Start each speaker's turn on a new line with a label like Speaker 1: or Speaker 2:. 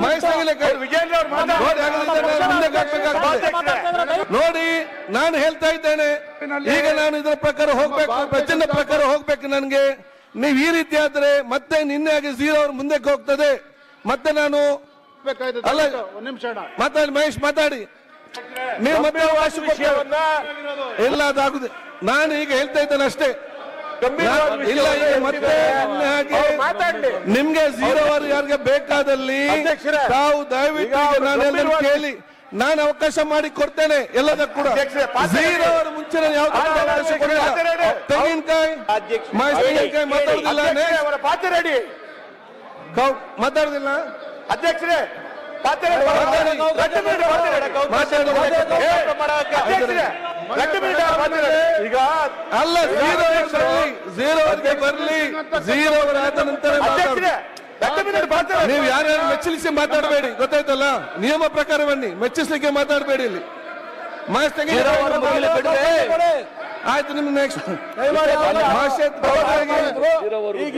Speaker 1: ಮಹೇಶ್
Speaker 2: ವಿಜೇಂದ್ರ ಅವರು
Speaker 1: ನೋಡಿ, ನಾನು ಹೇಳ್ತಾ ಇದ್ದೇನೆ, ಈಗ ನಾನು ಇದರ ಪ್ರಕಾರ ಹೋಗ್ಬೇಕು, ಪ್ರಚಂಡ ಪ್ರಕಾರ ಹೋಗ್ಬೇಕು. ನನ್ಗೆ ನೀವು ಈ ರೀತಿ ಆದ್ರೆ ಮತ್ತೆ ನಿನ್ನೆ ಆಗಿ 0 ಅವ್ರ ಮುಂದಕ್ಕೆ ಹೋಗ್ತದೆ. ಮತ್ತೆ ನಾನು ಅಲ್ಲ, ಮಾತಾಡಿ ಮಹೇಶ್, ಮಾತಾಡಿ. ನೀವು ಮತ್ತೆ ಇಲ್ಲ, ಅದಾಗುದು. ನಾನು ಈಗ ಹೇಳ್ತಾ ಇದ್ದೇನೆ ಅಷ್ಟೇ. ಇಲ್ಲ, ಮತ್ತೆ ನಿಮ್ಗೆ 0 ಅವರ್ ಯಾರಿಗೆ ಬೇಕಾದಲ್ಲಿ ತಾವು ದಯವಿಟ್ಟು ನಾನೆಲ್ಲರೂ ಕೇಳಿ, ನಾನು ಅವಕಾಶ ಮಾಡಿ ಕೊಡ್ತೇನೆ ಎಲ್ಲದಕ್ಕೂ ಕೂಡ. 0 ಅವರ್ ಮುಂಚೆ ನಾನು ಯಾವ ಅವಕಾಶ ಕೊಡಲ್ಲ. ತೆಂಗಿನಕಾಯಿ ತೆಂಗಿನಕಾಯಿ ಮಾತಾಡುದಿಲ್ಲ, ಮಾತಾಡುದಿಲ್ಲ ಅಧ್ಯಕ್ಷರೇ. ಈಗ ಅಲ್ಲ, 0 ಬರ್ಲಿ, 0 ಅವರ್ ಆದ ನಂತರ ನೀವು ಯಾರ್ಯಾರು ಮೆಚ್ಚಲಿಸಿ ಮಾತಾಡಬೇಡಿ, ಗೊತ್ತಾಯ್ತಲ್ಲ? ನಿಯಮ ಪ್ರಕಾರ ಬನ್ನಿ, ಮೆಚ್ಚಿಸ್ಲಿಕ್ಕೆ ಮಾತಾಡಬೇಡಿ. ಇಲ್ಲಿ ಮಹೇಶ್ ಆಯ್ತು, ನಿಮ್ಗೆ ನೆಕ್ಸ್ಟ್